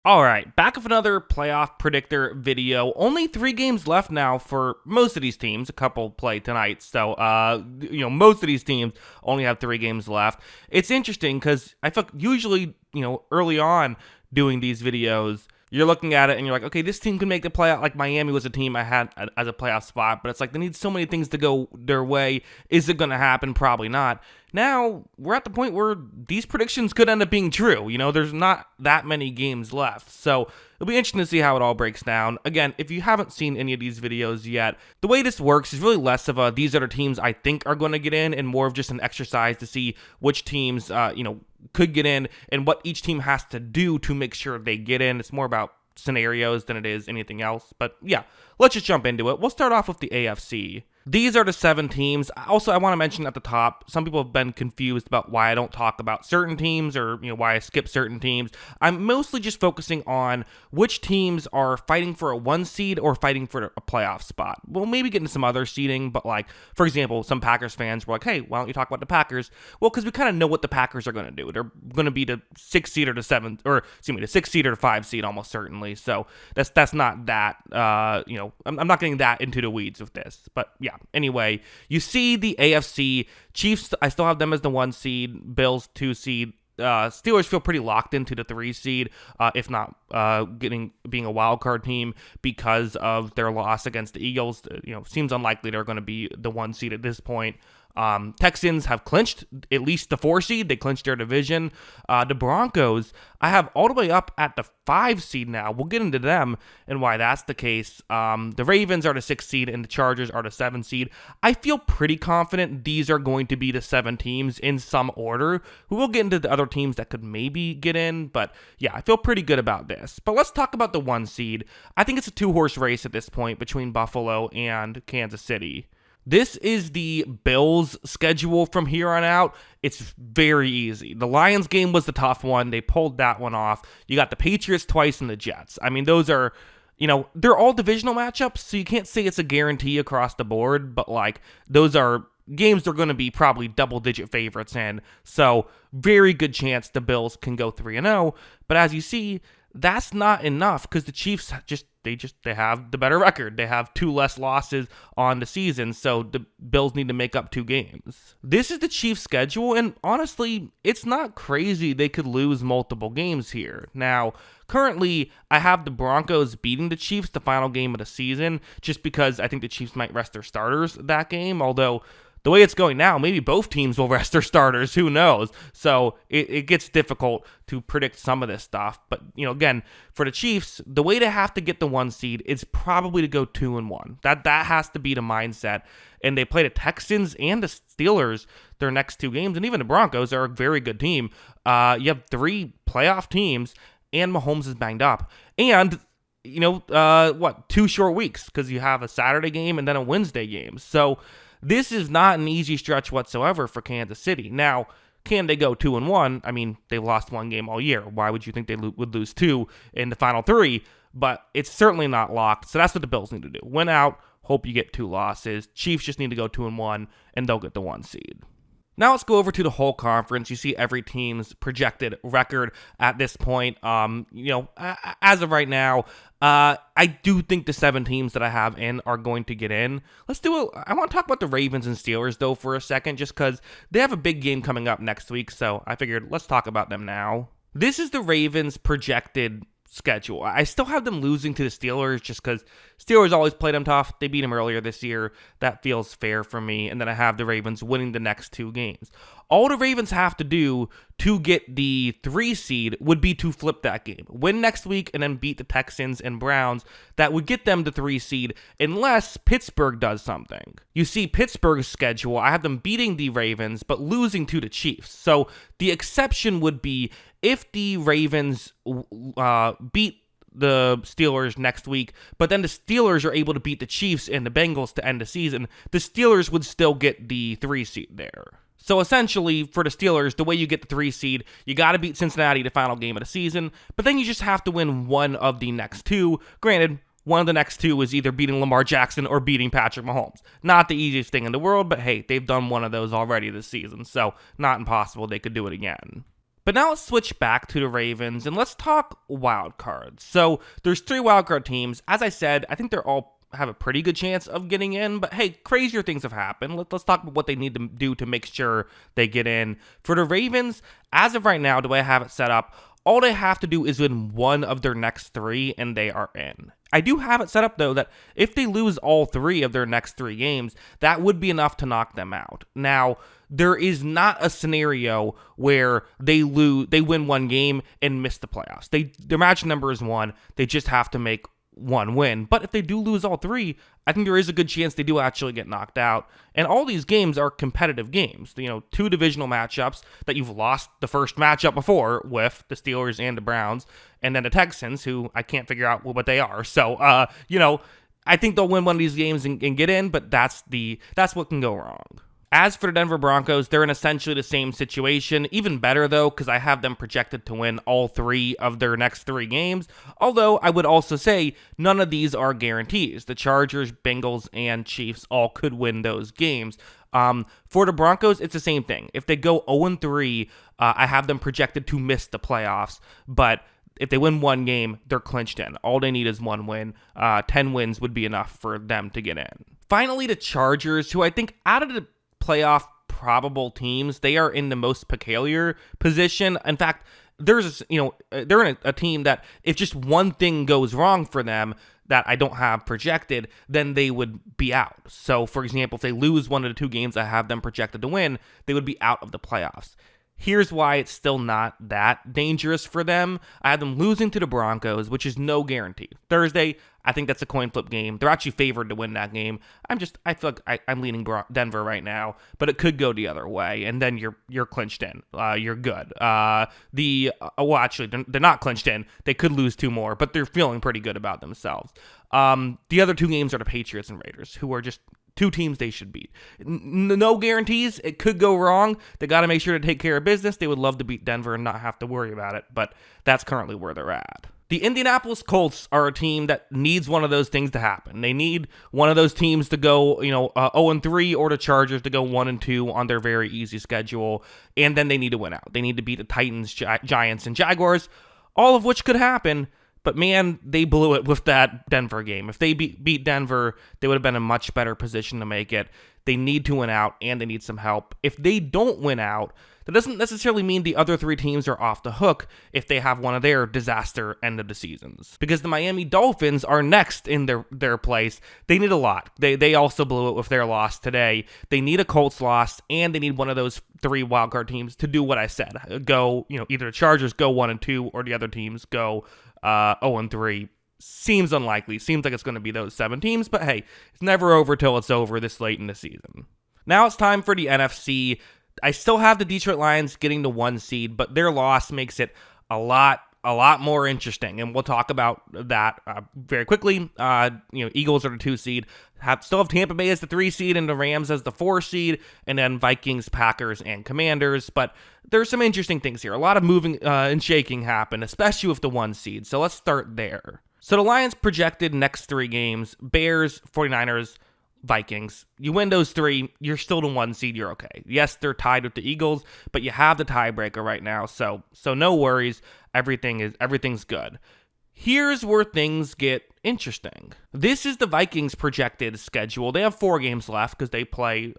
All right, back with another playoff predictor video. Only 3 games left now for most of these teams. A couple play tonight, so most of these teams only have 3 games left. It's interesting because I feel like usually, early on doing these videos, you're looking at it and you're like, okay, this team can make the playoff. Like Miami was a team I had as a playoff spot, but it's like they need so many things to go their way. Is it going to happen? Probably not. Now we're at the point where these predictions could end up being true. There's not that many games left. So it'll be interesting to see how it all breaks down. Again, if you haven't seen any of these videos yet, the way this works is really less of a these are the teams I think are going to get in and more of just an exercise to see which teams, could get in and what each team has to do to make sure they get in. It's more about scenarios than it is anything else. But yeah, let's just jump into it. We'll start off with the AFC. These are the 7 teams. Also, I want to mention at the top, some people have been confused about why I don't talk about certain teams or, why I skip certain teams. I'm mostly just focusing on which teams are fighting for a 1 seed or fighting for a playoff spot. We'll maybe get into some other seeding, but for example, some Packers fans were like, hey, why don't you talk about the Packers? Well, because we kind of know what the Packers are going to do. They're going to be the 6 seed or the 7th, or excuse me, the 6 seed or the 5 seed almost certainly. So that's not that, I'm not getting that into the weeds with this, but yeah. Anyway, you see the AFC Chiefs. I still have them as the 1 seed. Bills 2 seed. Steelers feel pretty locked into the 3 seed, if not being a wild card team because of their loss against the Eagles. Seems unlikely they're going to be the 1 seed at this point. Texans have clinched at least the 4 seed. They clinched their division. The Broncos, I have all the way up at the 5 seed now. We'll get into them and why that's the case. The Ravens are the 6 seed and the Chargers are the 7 seed. I feel pretty confident these are going to be the 7 teams in some order. We will get into the other teams that could maybe get in, but yeah, I feel pretty good about this. But let's talk about the 1 seed. I think it's a 2-horse race at this point between Buffalo and Kansas City. This is the Bills' schedule from here on out. It's very easy. The Lions game was the tough one. They pulled that one off. You got the Patriots twice and the Jets. I mean, those are, they're all divisional matchups, so you can't say it's a guarantee across the board, but those are games they're going to be probably double-digit favorites in. So, very good chance the Bills can go 3-0. But as you see, that's not enough because the Chiefs they have the better record. They have 2 less losses on the season, so the Bills need to make up 2 games. This is the Chiefs' schedule, and honestly, it's not crazy they could lose multiple games here. Now, currently, I have the Broncos beating the Chiefs the final game of the season, just because I think the Chiefs might rest their starters that game, although the way it's going now, maybe both teams will rest their starters. Who knows? So it gets difficult to predict some of this stuff. But, again, for the Chiefs, the way to have to get the 1 seed is probably to go 2-1. That has to be the mindset. And they play the Texans and the Steelers their next 2 games. And even the Broncos are a very good team. You have 3 playoff teams, and Mahomes is banged up. And 2 short weeks because you have a Saturday game and then a Wednesday game. So this is not an easy stretch whatsoever for Kansas City. Now, can they go 2-1? I mean, they've lost 1 game all year. Why would you think they would lose 2 in the final 3? But it's certainly not locked. So that's what the Bills need to do. Win out, hope you get 2 losses. Chiefs just need to go 2-1, and they'll get the 1 seed. Now let's go over to the whole conference. You see every team's projected record at this point. As of right now, I do think the 7 teams that I have in are going to get in. I want to talk about the Ravens and Steelers, though, for a second, just because they have a big game coming up next week, so I figured let's talk about them now. This is the Ravens' projected schedule. I still have them losing to the Steelers just because Steelers always played them tough. They beat them earlier this year. That feels fair for me. And then I have the Ravens winning the next 2 games. All the Ravens have to do to get the 3 seed would be to flip that game. Win next week and then beat the Texans and Browns. That would get them the 3 seed unless Pittsburgh does something. You see Pittsburgh's schedule. I have them beating the Ravens but losing to the Chiefs. So the exception would be if the Ravens beat the Steelers next week, but then the Steelers are able to beat the Chiefs and the Bengals to end the season, the Steelers would still get the 3 seed there. So essentially, for the Steelers, the way you get the 3 seed, you got to beat Cincinnati the final game of the season, but then you just have to win one of the next 2. Granted, one of the next 2 is either beating Lamar Jackson or beating Patrick Mahomes. Not the easiest thing in the world, but hey, they've done one of those already this season, so not impossible. They could do it again. But now let's switch back to the Ravens and let's talk wild cards. So there's 3 wild card teams. As I said, I think they're all have a pretty good chance of getting in, but hey, crazier things have happened. Let's talk about what they need to do to make sure they get in. For the Ravens, as of right now, the way I have it set up, all they have to do is win one of their next 3 and they are in. I do have it set up, though, that if they lose all 3 of their next 3 games, that would be enough to knock them out. Now, there is not a scenario where they win one game and miss the playoffs. Their match number is 1. They just have to make 1 win. But if they do lose all 3, I think there is a good chance they do actually get knocked out. And all these games are competitive games. 2 divisional matchups that you've lost the first matchup before with the Steelers and the Browns, and then the Texans, who I can't figure out what they are. So, I think they'll win one of these games and get in, but that's what can go wrong. As for the Denver Broncos, they're in essentially the same situation. Even better, though, because I have them projected to win all 3 of their next 3 games. Although, I would also say none of these are guarantees. The Chargers, Bengals, and Chiefs all could win those games. For the Broncos, it's the same thing. If they go 0-3, I have them projected to miss the playoffs. But if they win 1 game, they're clinched in. All they need is 1 win. 10 wins would be enough for them to get in. Finally, the Chargers, who I think out of the playoff probable teams, they are in the most peculiar position. In fact, they're in a team that if just one thing goes wrong for them that I don't have projected, then they would be out. So, for example, if they lose 1 of the 2 games I have them projected to win, they would be out of the playoffs. Here's why it's still not that dangerous for them. I have them losing to the Broncos, which is no guarantee. Thursday, I think that's a coin flip game. They're actually favored to win that game. I feel like I'm leaning Denver right now, but it could go the other way, and then you're clinched in. You're good. Actually, they're not clinched in. They could lose 2 more, but they're feeling pretty good about themselves. The other 2 games are the Patriots and Raiders, who are just 2 teams they should beat. No guarantees. It could go wrong. They got to make sure to take care of business. They would love to beat Denver and not have to worry about it, but that's currently where they're at. The Indianapolis Colts are a team that needs one of those things to happen. They need one of those teams to go, 0-3, or the Chargers to go 1-2 on their very easy schedule, and then they need to win out. They need to beat the Titans, Giants, and Jaguars, all of which could happen. But man, they blew it with that Denver game. If they beat Denver, they would have been in a much better position to make it. They need to win out, and they need some help. If they don't win out, that doesn't necessarily mean the other 3 teams are off the hook if they have one of their disaster end of the seasons. Because the Miami Dolphins are next in their place. They need a lot. They also blew it with their loss today. They need a Colts loss, and they need one of those 3 wildcard teams to do what I said. Go, either the Chargers go 1-2, or the other teams go 0-3. Seems unlikely. Seems like it's going to be those 7 teams, but hey, it's never over till it's over this late in the season. Now it's time for the NFC. I still have the Detroit Lions getting the 1 seed, but their loss makes it a lot more interesting, and we'll talk about that very quickly. Eagles are the 2 seed. Still have Tampa Bay as the 3 seed and the Rams as the 4 seed, and then Vikings, Packers, and Commanders. But there's some interesting things here. A lot of moving and shaking happened, especially with the 1 seed. So let's start there. So the Lions projected next 3 games: Bears, 49ers, Vikings. You win those 3, you're still the 1 seed, you're okay. Yes, they're tied with the Eagles, but you have the tiebreaker right now, so no worries. Everything's good. Here's where things get interesting. This is the Vikings' projected schedule. They have 4 games left because they play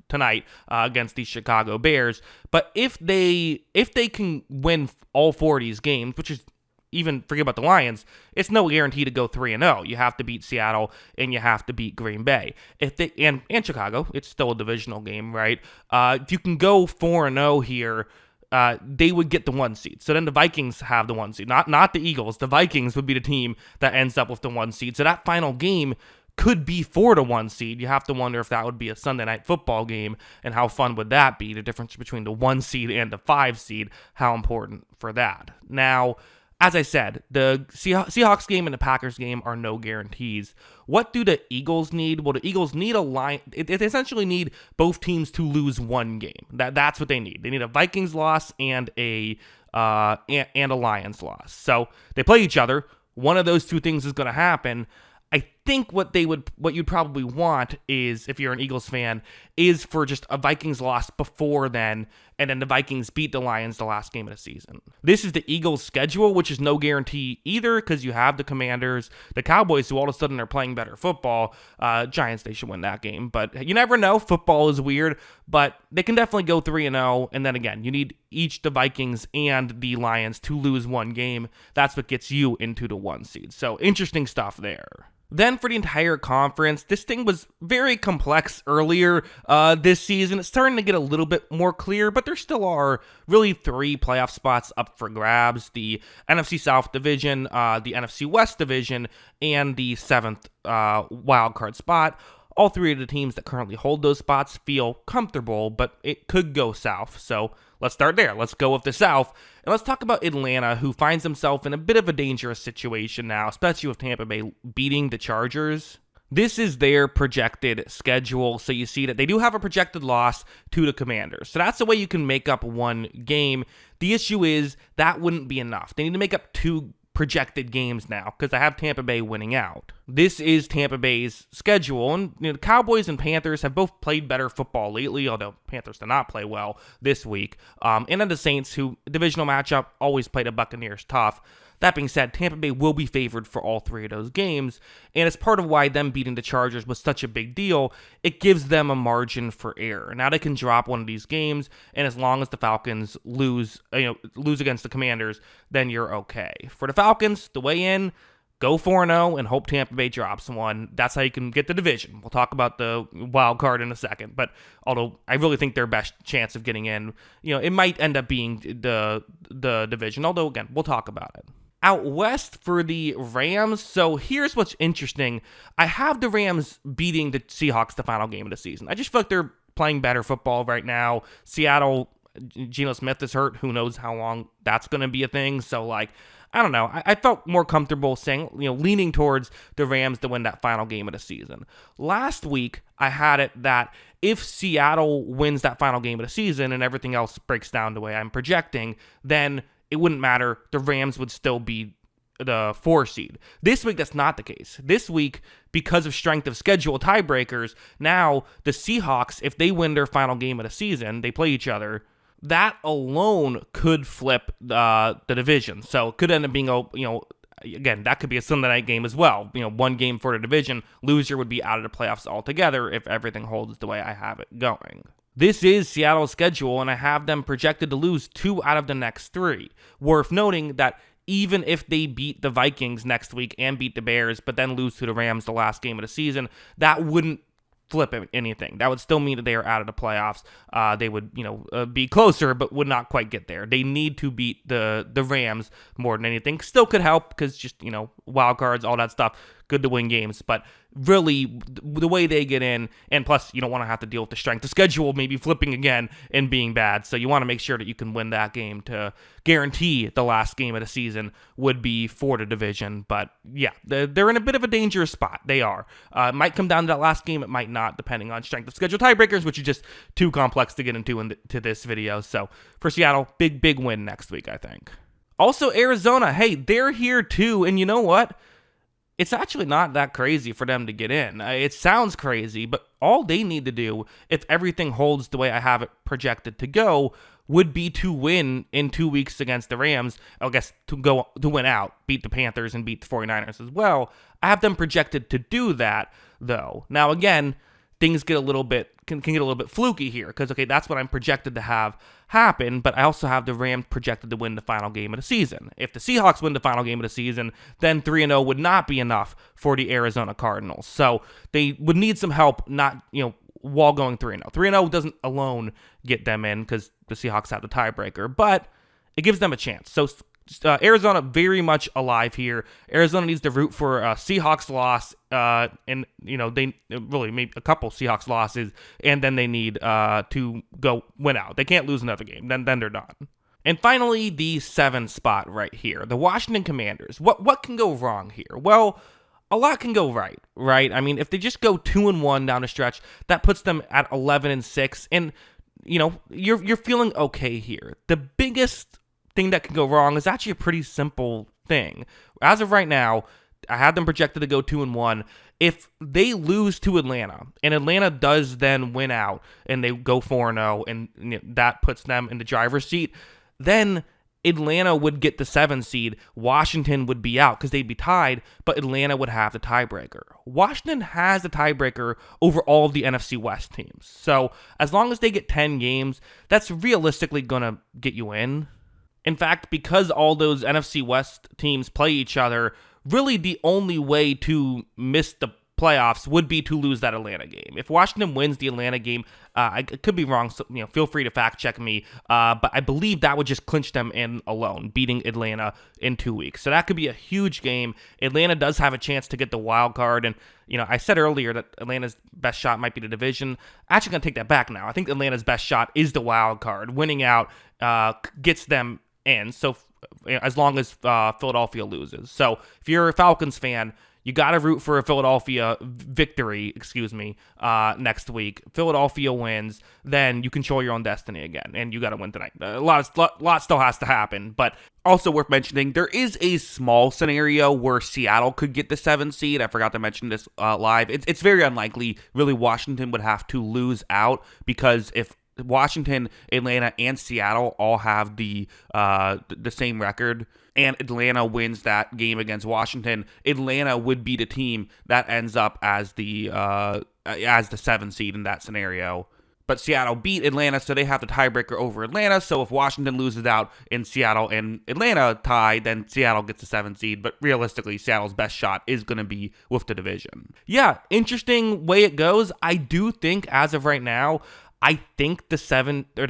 tonight against the Chicago Bears. But if they can win all 4 of these games, which is, even forget about the Lions, it's no guarantee to go 3-0. You have to beat Seattle and you have to beat Green Bay. And Chicago, it's still a divisional game, right? If you can go 4-0 here, they would get the 1 seed. So then the Vikings have the 1 seed, not the Eagles. The Vikings would be the team that ends up with the 1 seed. So that final game could be for the 1 seed. You have to wonder if that would be a Sunday night football game, and how fun would that be? The difference between the 1 seed and the 5 seed, how important for that. Now, as I said, the Seahawks game and the Packers game are no guarantees. What do the Eagles need? Well, the Eagles need a line. They essentially need both teams to lose 1 game. That's what they need. They need a Vikings loss and a Lions loss. So they play each other. One of those 2 things is going to happen. I think what you'd probably want is, if you're an Eagles fan, is for just a Vikings loss before then, and then the Vikings beat the Lions the last game of the season. This is the Eagles' schedule, which is no guarantee either, because you have the Commanders, the Cowboys, who all of a sudden are playing better football. Giants, they should win that game, but you never know. Football is weird, but they can definitely go 3-0, and then again, you need each the Vikings and the Lions to lose one game. That's what gets you into the 1 seed. So interesting stuff there. Then for the entire conference, this thing was very complex earlier this season. It's starting to get a little bit more clear, but there still are really 3 playoff spots up for grabs. The NFC South division, the NFC West division, and the 7th wildcard spot. All 3 of the teams that currently hold those spots feel comfortable, but it could go south. So let's start there. Let's go with the South. And let's talk about Atlanta, who finds himself in a bit of a dangerous situation now, especially with Tampa Bay beating the Chargers. This is their projected schedule, so you see that they do have a projected loss to the Commanders. So that's the way you can make up one game. The issue is that wouldn't be enough. They need to make up 2 projected games now, because I have Tampa Bay winning out. This is Tampa Bay's schedule, and the Cowboys and Panthers have both played better football lately, although Panthers did not play well this week. And then the Saints, who divisional matchup, always played the Buccaneers tough. That being said, Tampa Bay will be favored for all 3 of those games, and as part of why them beating the Chargers was such a big deal, it gives them a margin for error. Now they can drop one of these games, and as long as the Falcons lose against the Commanders, then you're okay. For the Falcons, the way in, go 4-0 and hope Tampa Bay drops one. That's how you can get the division. We'll talk about the wild card in a second, but although I really think their best chance of getting in, it might end up being the division, although again, we'll talk about it. Out west for the Rams, so here's what's interesting. I have the Rams beating the Seahawks the final game of the season. I just feel like they're playing better football right now. Seattle, Geno Smith is hurt. Who knows how long that's going to be a thing. So, I don't know. I felt more comfortable saying, leaning towards the Rams to win that final game of the season. Last week, I had it that if Seattle wins that final game of the season and everything else breaks down the way I'm projecting, then it wouldn't matter. The Rams would still be the 4 seed. This week, that's not the case. This week, because of strength of schedule tiebreakers, now the Seahawks, if they win their final game of the season, they play each other, that alone could flip the division. So it could end up being again, that could be a Sunday night game as well. 1 game for the division. Loser would be out of the playoffs altogether if everything holds the way I have it going. This is Seattle's schedule, and I have them projected to lose 2 out of the next 3. Worth noting that even if they beat the Vikings next week and beat the Bears, but then lose to the Rams the last game of the season, that wouldn't flip anything. That would still mean that they are out of the playoffs. They would, be closer, but would not quite get there. They need to beat the Rams more than anything. Still could help because just, wild cards, all that stuff, good to win games. But really, the way they get in, and plus, you don't want to have to deal with the strength of schedule, maybe flipping again and being bad. So you want to make sure that you can win that game to guarantee the last game of the season would be for the division. But yeah, they're in a bit of a dangerous spot. They are. It might come down to that last game. It might not, depending on strength of schedule tiebreakers, which is just too complex to get into this video. So for Seattle, big win next week, I think. Also, Arizona, hey, they're here too. And you know what? It's actually not that crazy for them to get in. It sounds crazy, but all they need to do, if everything holds the way I have it projected to go, would be to win in 2 weeks against the Rams. I guess to win out, beat the Panthers and beat the 49ers as well. I have them projected to do that, though. Now, again, things get a little bit can get a little bit fluky here because, okay, that's what I'm projected to have happen, but I also have the Rams projected to win the final game of the season. If the Seahawks win the final game of the season, then 3-0 would not be enough for the Arizona Cardinals. So they would need some help, not, while going 3-0. 3-0 doesn't alone get them in because the Seahawks have the tiebreaker, but it gives them a chance. So Arizona very much alive here. Arizona needs to root for a Seahawks loss, and they really made a couple Seahawks losses, and then they need to go win out. They can't lose another game. Then they're done. And finally, the 7th spot right here, the Washington Commanders. What can go wrong here? Well, a lot can go right? I mean, if they just go 2-1 down the stretch, that puts them at 11-6, and you're feeling okay here. The biggest thing that can go wrong is actually a pretty simple thing. As of right now, I had them projected to go 2-1. If they lose to Atlanta and Atlanta does then win out and they go 4-0 and that puts them in the driver's seat, then Atlanta would get the 7 seed. Washington would be out because they'd be tied, but Atlanta would have the tiebreaker. Washington has the tiebreaker over all of the NFC West teams. So as long as they get 10 games, that's realistically going to get you in. In fact, because all those NFC West teams play each other, really the only way to miss the playoffs would be to lose that Atlanta game. If Washington wins the Atlanta game, I could be wrong, so feel free to fact check me, but I believe that would just clinch them in alone, beating Atlanta in 2 weeks. So that could be a huge game. Atlanta does have a chance to get the wild card, and I said earlier that Atlanta's best shot might be the division. I'm actually going to take that back now. I think Atlanta's best shot is the wild card. Winning out gets them in, so as long as Philadelphia loses. So if you're a Falcons fan, you got to root for a Philadelphia victory, next week. Philadelphia wins, then you control your own destiny again, and you got to win tonight. A lot still has to happen, but also worth mentioning, there is a small scenario where Seattle could get the 7 seed. I forgot to mention this live. It's very unlikely. Really, Washington would have to lose out, because if Washington, Atlanta, and Seattle all have the same record, and Atlanta wins that game against Washington, Atlanta would be the team that ends up as the 7 seed in that scenario. But Seattle beat Atlanta, so they have the tiebreaker over Atlanta. So if Washington loses out and Seattle and Atlanta tie, then Seattle gets the 7 seed. But realistically, Seattle's best shot is going to be with the division. Yeah, interesting way it goes. I do think, as of right now, I think the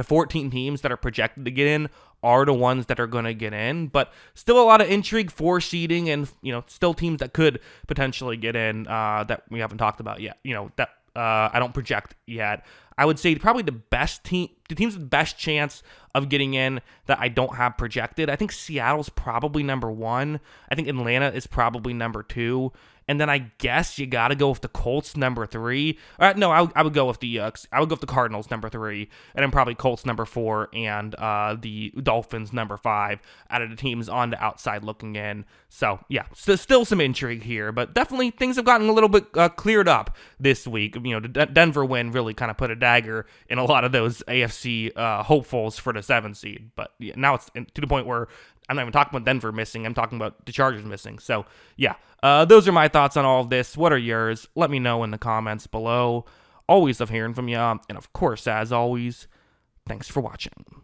14 teams that are projected to get in are the ones that are going to get in, but still a lot of intrigue for seeding, and still teams that could potentially get in that we haven't talked about yet. That I don't project yet. I would say probably the teams with the best chance of getting in that I don't have projected. I think Seattle's probably number 1. I think Atlanta is probably number 2. And then I guess you got to go with the Colts number 3. No, I would go with the Cardinals number 3, and then probably Colts number 4, and the Dolphins number 5 out of the teams on the outside looking in. So yeah, still some intrigue here, but definitely things have gotten a little bit cleared up this week. The Denver win really kind of put a dagger in a lot of those AFC hopefuls for the 7 seed. But yeah, now it's to the point where I'm not even talking about Denver missing. I'm talking about the Chargers missing. So, yeah, those are my thoughts on all of this. What are yours? Let me know in the comments below. Always love hearing from you. And, of course, as always, thanks for watching.